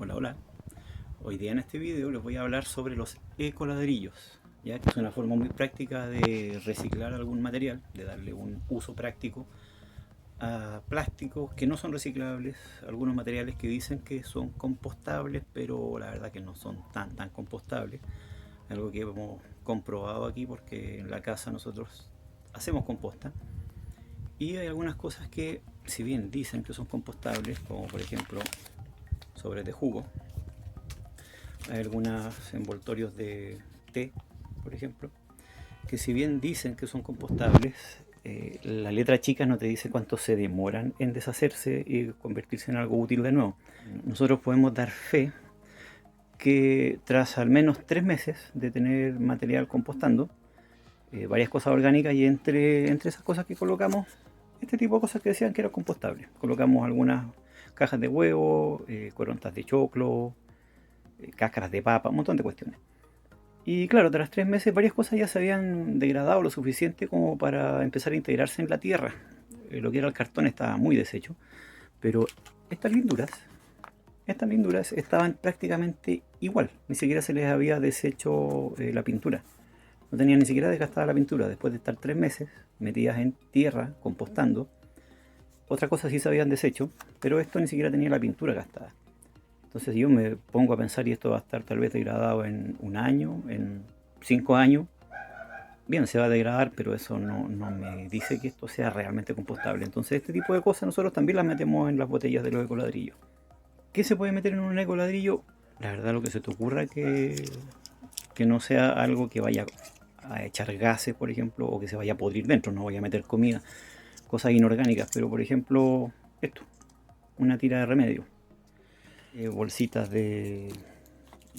Hola, hola. Hoy día en este video les voy a hablar sobre los ecoladrillos, ya que es una forma muy práctica de reciclar algún material, de darle un uso práctico a plásticos que no son reciclables, algunos materiales que dicen que son compostables, pero la verdad que no son tan compostables. Algo que hemos comprobado aquí porque en la casa nosotros hacemos composta. Y hay algunas cosas que, si bien dicen que son compostables, como por ejemplo sobres de jugo, hay algunos envoltorios de té, por ejemplo, que si bien dicen que son compostables, la letra chica no te dice cuánto se demoran en deshacerse y convertirse en algo útil de nuevo. Nosotros podemos dar fe que tras al menos 3 meses de tener material compostando, varias cosas orgánicas y entre esas cosas que colocamos, este tipo de cosas que decían que eran compostables. Colocamos algunas cajas de huevo, corontas de choclo, cáscaras de papa, un montón de cuestiones. Y claro, tras 3 meses varias cosas ya se habían degradado lo suficiente como para empezar a integrarse en la tierra. Lo que era el cartón estaba muy deshecho, pero estas linduras, estas linduras estaban prácticamente igual, ni siquiera se les había deshecho la pintura. No tenían ni siquiera desgastada la pintura. Después de estar 3 meses metidas en tierra, compostando, otras cosas sí se habían deshecho, pero esto ni siquiera tenía la pintura gastada. Entonces yo me pongo a pensar, y esto va a estar tal vez degradado en un año, en 5 años. Bien, se va a degradar, pero eso no me dice que esto sea realmente compostable. Entonces este tipo de cosas nosotros también las metemos en las botellas de los ecoladrillos. ¿Qué se puede meter en un ecoladrillo? La verdad, lo que se te ocurra, que no sea algo que vaya a echar gases, por ejemplo, o que se vaya a podrir dentro. No voy a meter comida, cosas inorgánicas, pero por ejemplo esto, una tira de remedio, bolsitas de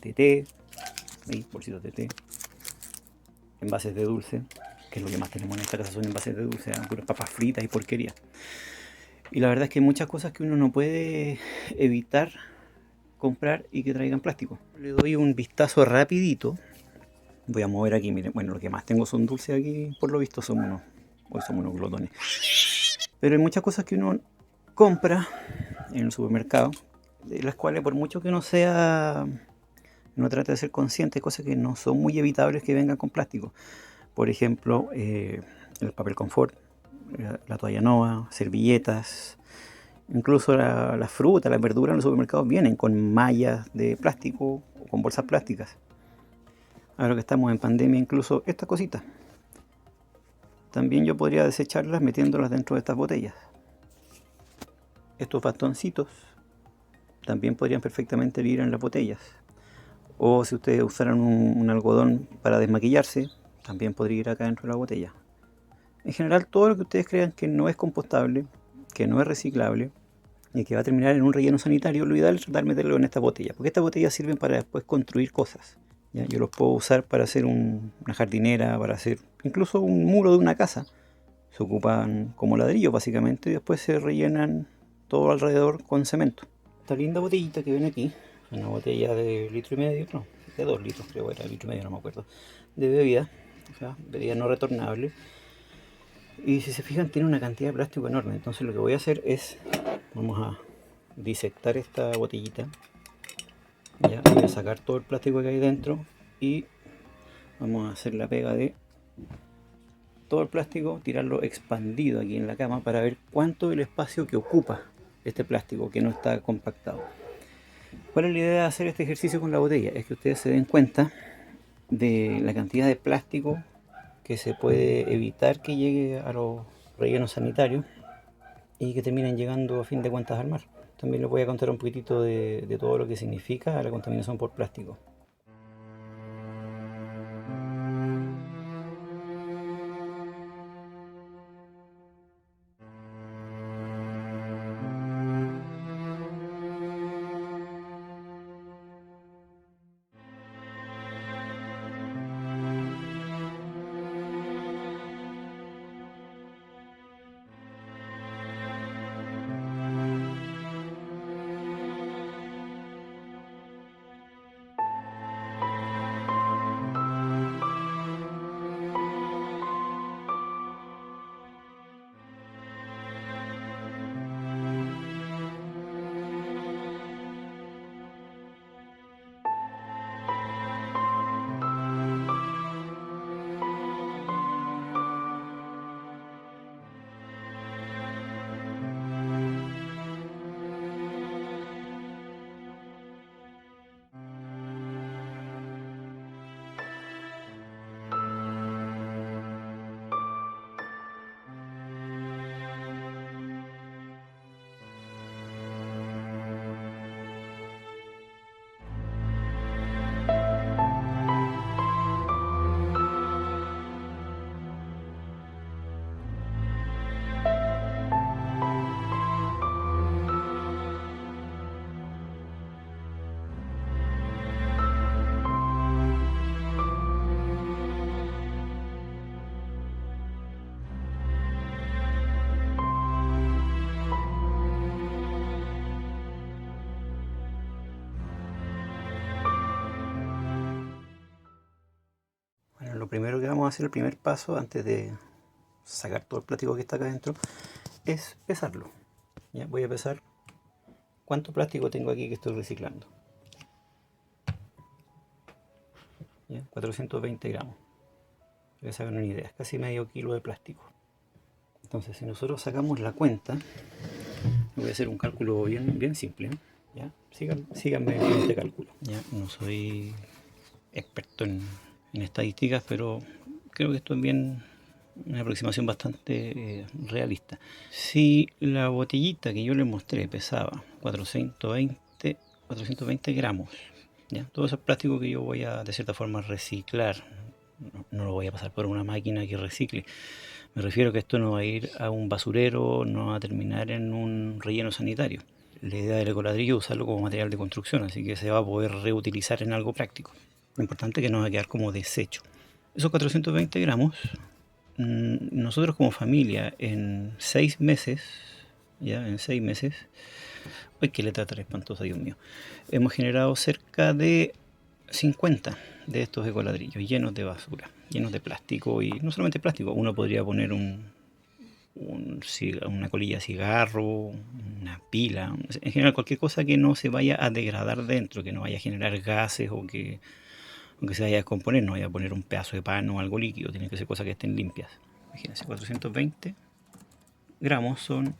té, ¿veis? Bolsitas de té, envases de dulce, que es lo que más tenemos en esta casa, son envases de dulce, puras papas fritas y porquería. Y la verdad es que hay muchas cosas que uno no puede evitar comprar y que traigan plástico. Le doy un vistazo rapidito. Voy a mover aquí, miren, bueno, lo que más tengo son dulces aquí, por lo visto hoy somos unos glotones. Pero hay muchas cosas que uno compra en el supermercado, de las cuales por mucho que no trate de ser consciente, hay cosas que no son muy evitables que vengan con plástico. Por ejemplo, el papel confort, la toalla nova, servilletas, incluso la fruta, las verduras en los supermercados vienen con mallas de plástico o con bolsas plásticas. Ahora que estamos en pandemia, incluso estas cositas, también yo podría desecharlas metiéndolas dentro de estas botellas. Estos bastoncitos también podrían perfectamente ir en las botellas. O si ustedes usaran un algodón para desmaquillarse, también podría ir acá dentro de la botella. En general, todo lo que ustedes crean que no es compostable, que no es reciclable y que va a terminar en un relleno sanitario, lo ideal es tratar de meterlo en esta botella, porque estas botellas sirven para después construir cosas. ¿Ya? Yo los puedo usar para hacer una jardinera, para hacer incluso un muro de una casa. Se ocupan como ladrillo básicamente y después se rellenan todo alrededor con cemento. Esta linda botellita que ven aquí, una botella de 1,5 litros, no, de 2 litros creo que era, 1,5 litros, no me acuerdo, de bebida, o sea, bebida no retornable. Y si se fijan tiene una cantidad de plástico enorme, entonces lo que voy a hacer es, vamos a disectar esta botellita, ya voy a sacar todo el plástico que hay dentro y vamos a hacer la pega de todo el plástico, tirarlo expandido aquí en la cama para ver cuánto es el espacio que ocupa este plástico que no está compactado. ¿Cuál es la idea de hacer este ejercicio con la botella? Es que ustedes se den cuenta de la cantidad de plástico que se puede evitar que llegue a los rellenos sanitarios y que terminen llegando a fin de cuentas al mar. También les voy a contar un poquitito de todo lo que significa la contaminación por plástico. lo primero que vamos a hacer, el primer paso, antes de sacar todo el plástico que está acá adentro, es pesarlo. ¿Ya? Voy a pesar cuánto plástico tengo aquí que estoy reciclando. ¿Ya? 420 gramos. Para que se hagan una idea, es casi medio kilo de plástico. Entonces, si nosotros sacamos la cuenta, voy a hacer un cálculo bien simple, ¿no? ¿Ya? Síganme en este cálculo. ¿Ya? No soy experto en estadísticas, pero creo que esto es bien una aproximación bastante realista. Si la botellita que yo les mostré pesaba 420 gramos, ¿ya? Todo ese plástico que yo voy a de cierta forma reciclar, no lo voy a pasar por una máquina que recicle. Me refiero a que esto no va a ir a un basurero, no va a terminar en un relleno sanitario. La idea del ecoladrillo es usarlo como material de construcción, así que se va a poder reutilizar en algo práctico. Lo importante es que no va a quedar como desecho. Esos 420 gramos, nosotros como familia en 6 meses, ya en 6 meses, ¡ay, qué letra tan espantosa, Dios mío! Hemos generado cerca de 50 de estos ecoladrillos llenos de basura, llenos de plástico, y no solamente plástico, uno podría poner una colilla de cigarro, una pila, en general cualquier cosa que no se vaya a degradar dentro, que no vaya a generar gases o que se vaya a descomponer, no vaya a poner un pedazo de pan o algo líquido, tienen que ser cosas que estén limpias. Imagínense, 420 gramos son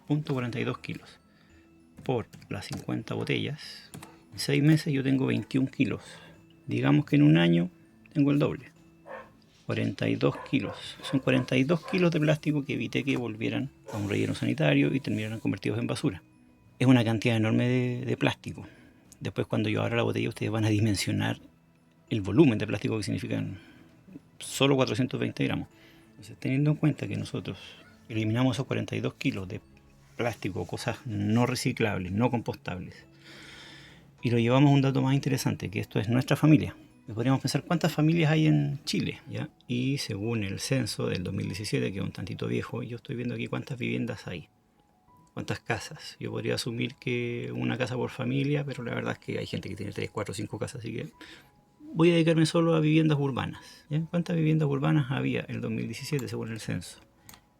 0.42 kilos por las 50 botellas. En 6 meses yo tengo 21 kilos. Digamos que en un año tengo el doble. 42 kilos. Son 42 kilos de plástico que evité que volvieran a un relleno sanitario y terminaran convertidos en basura. Es una cantidad enorme de plástico. Después, cuando yo abra la botella, ustedes van a dimensionar el volumen de plástico que significan solo 420 gramos. Entonces, teniendo en cuenta que nosotros eliminamos esos 42 kilos de plástico, cosas no reciclables, no compostables, y lo llevamos a un dato más interesante, que esto es nuestra familia. Podríamos pensar cuántas familias hay en Chile, ¿ya? Y según el censo del 2017, que es un tantito viejo, yo estoy viendo aquí cuántas viviendas hay, cuántas casas. Yo podría asumir que una casa por familia, pero la verdad es que hay gente que tiene 3, 4, 5 casas, así que voy a dedicarme solo a viviendas urbanas, ¿ya? ¿Cuántas viviendas urbanas había en el 2017 según el censo?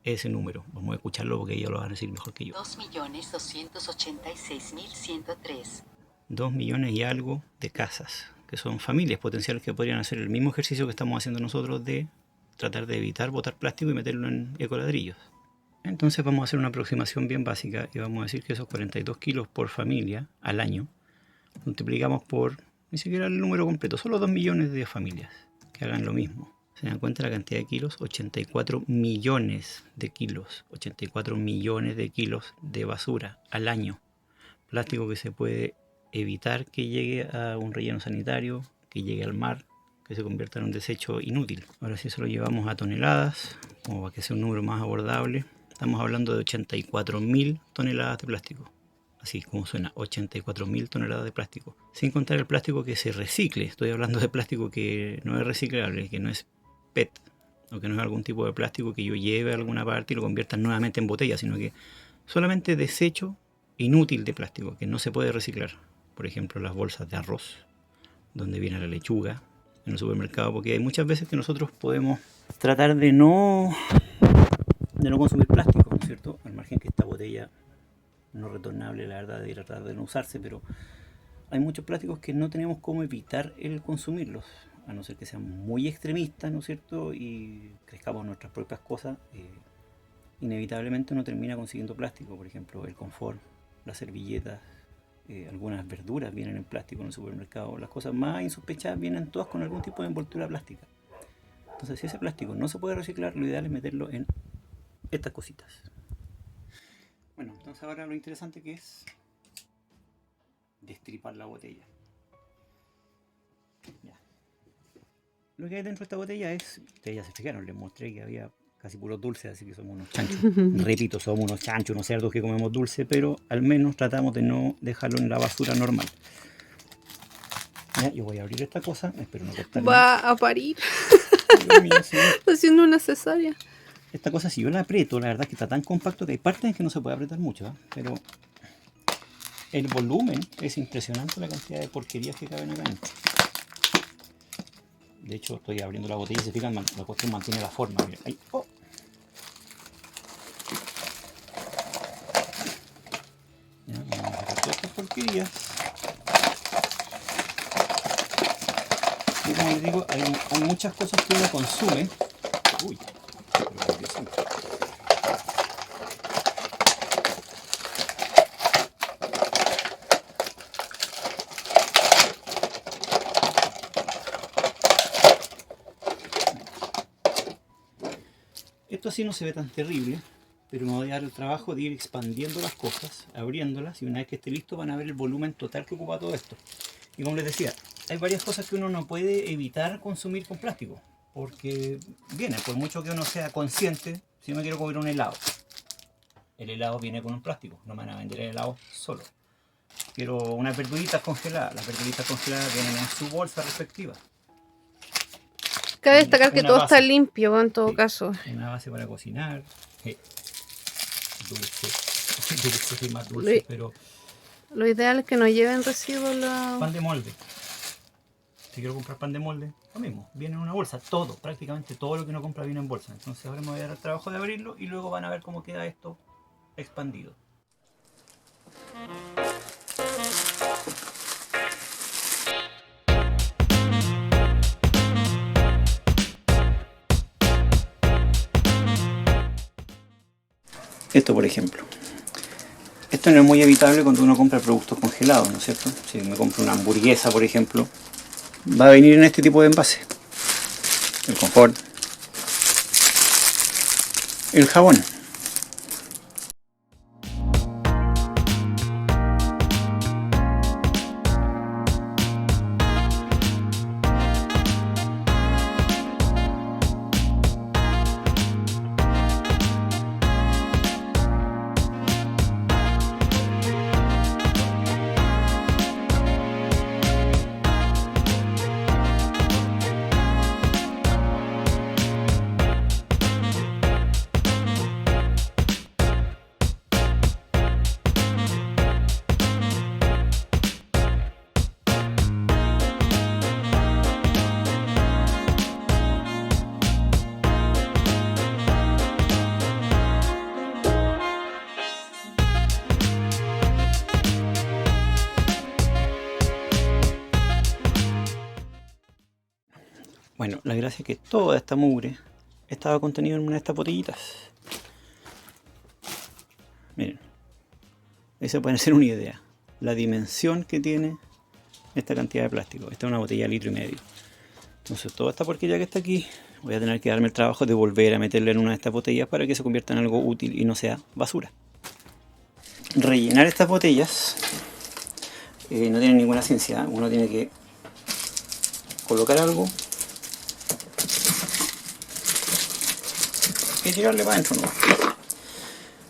Ese número, vamos a escucharlo porque ellos lo van a decir mejor que yo. 2.286.103. 2 millones y algo de casas, que son familias potenciales que podrían hacer el mismo ejercicio que estamos haciendo nosotros de tratar de evitar botar plástico y meterlo en ecoladrillos. Entonces vamos a hacer una aproximación bien básica y vamos a decir que esos 42 kilos por familia al año multiplicamos por, ni siquiera el número completo, solo 2 millones de familias que hagan lo mismo. ¿Se dan cuenta la cantidad de kilos? 84 millones de kilos. 84 millones de kilos de basura al año. Plástico que se puede evitar que llegue a un relleno sanitario, que llegue al mar, que se convierta en un desecho inútil. Ahora, si eso lo llevamos a toneladas, como para que sea un número más abordable, estamos hablando de 84.000 toneladas de plástico. Así como suena, 84.000 toneladas de plástico. Sin contar el plástico que se recicle. Estoy hablando de plástico que no es reciclable, que no es PET, o que no es algún tipo de plástico que yo lleve a alguna parte y lo convierta nuevamente en botella, sino que solamente desecho inútil de plástico, que no se puede reciclar. Por ejemplo, las bolsas de arroz, donde viene la lechuga en el supermercado, porque hay muchas veces que nosotros podemos tratar de no consumir plástico, ¿no es cierto? Al margen que esta botella no retornable, la verdad, de tratar de no usarse, pero hay muchos plásticos que no tenemos cómo evitar el consumirlos, a no ser que sean muy extremistas, ¿no es cierto? Y crezcamos nuestras propias cosas, inevitablemente uno termina consiguiendo plástico, por ejemplo, el confort, las servilletas, algunas verduras vienen en plástico en el supermercado, las cosas más insospechadas vienen todas con algún tipo de envoltura plástica. Entonces, si ese plástico no se puede reciclar, lo ideal es meterlo en estas cositas. Bueno, entonces ahora lo interesante que es destripar la botella. Ya. Lo que hay dentro de esta botella es, ustedes ya se fijaron, les mostré que había casi puro dulce, así que somos unos chanchos. Repito, somos unos chanchos, unos cerdos que comemos dulce, pero al menos tratamos de no dejarlo en la basura normal. Ya, yo voy a abrir esta cosa, espero no cortarme. Va a parir. Dios mío, señor. Está haciendo una cesárea. Esta cosa, si yo la aprieto, la verdad es que está tan compacto que hay partes en que no se puede apretar mucho, ¿eh? Pero el volumen es impresionante, la cantidad de porquerías que caben acá dentro. De hecho, estoy abriendo la botella y se fijan, la cuestión mantiene la forma. Miren, ahí. ¡Oh! Ya, vamos a sacar todas estas porquerías. Y como les digo, hay muchas cosas que uno consume. Uy, pero ¿qué es eso? Esto así no se ve tan terrible, pero me voy a dar el trabajo de ir expandiendo las cosas, abriéndolas, y una vez que esté listo van a ver el volumen total que ocupa todo esto. Y como les decía, hay varias cosas que uno no puede evitar consumir con plástico, porque viene, por mucho que uno sea consciente, si yo me quiero comer un helado, el helado viene con un plástico, no me van a vender el helado solo. Quiero unas verduritas congeladas, las verduritas congeladas vienen en su bolsa respectiva. Cabe destacar que Una todo base. está limpio en todo Sí, caso. una base para cocinar, dulce y más dulce, pero Lo ideal es que no lleven residuos pan de molde. Si quiero comprar pan de molde, lo mismo, viene en una bolsa, todo, prácticamente todo lo que uno compra viene en bolsa. Entonces ahora me voy a dar el trabajo de abrirlo y luego van a ver cómo queda esto expandido. Esto, por ejemplo. Esto no es muy evitable cuando uno compra productos congelados, ¿no es cierto? Si me compro una hamburguesa, por ejemplo, va a venir en este tipo de envase. El confort. El jabón. Bueno, la gracia es que toda esta mugre estaba contenida en una de estas botellitas. Miren, ahí se pueden hacer una idea. La dimensión que tiene esta cantidad de plástico. Esta es una botella de 1,5 litros. Entonces toda esta porquería que está aquí, voy a tener que darme el trabajo de volver a meterla en una de estas botellas para que se convierta en algo útil y no sea basura. Rellenar estas botellas no tiene ninguna ciencia. Uno tiene que colocar algo y tirarle para adentro, ¿no?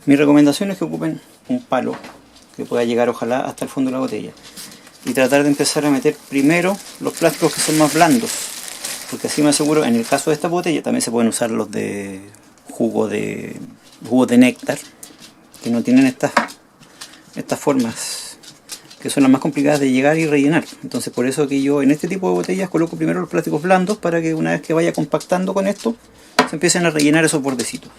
Mi recomendación es que ocupen un palo que pueda llegar ojalá hasta el fondo de la botella y tratar de empezar a meter primero los plásticos que son más blandos, porque así me aseguro, en el caso de esta botella también se pueden usar los de jugo de néctar, que no tienen estas formas que son las más complicadas de llegar y rellenar. Entonces por eso que yo en este tipo de botellas coloco primero los plásticos blandos para que una vez que vaya compactando con esto se empiecen a rellenar esos bordecitos.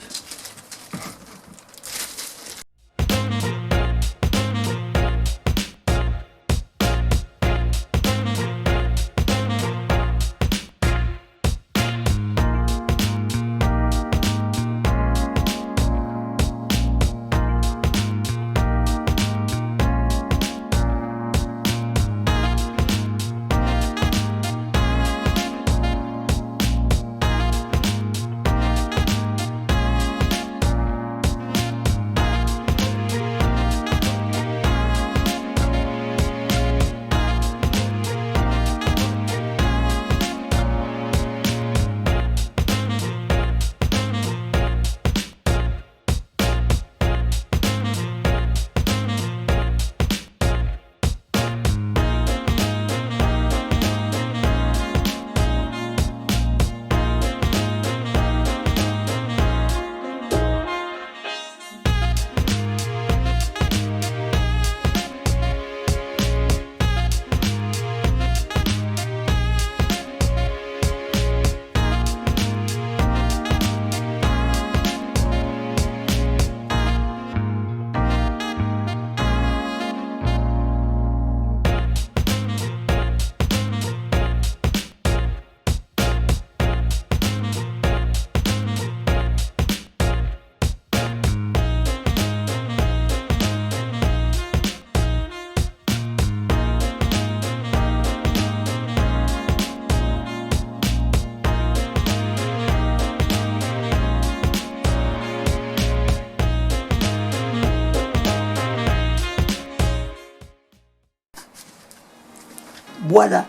Voilà.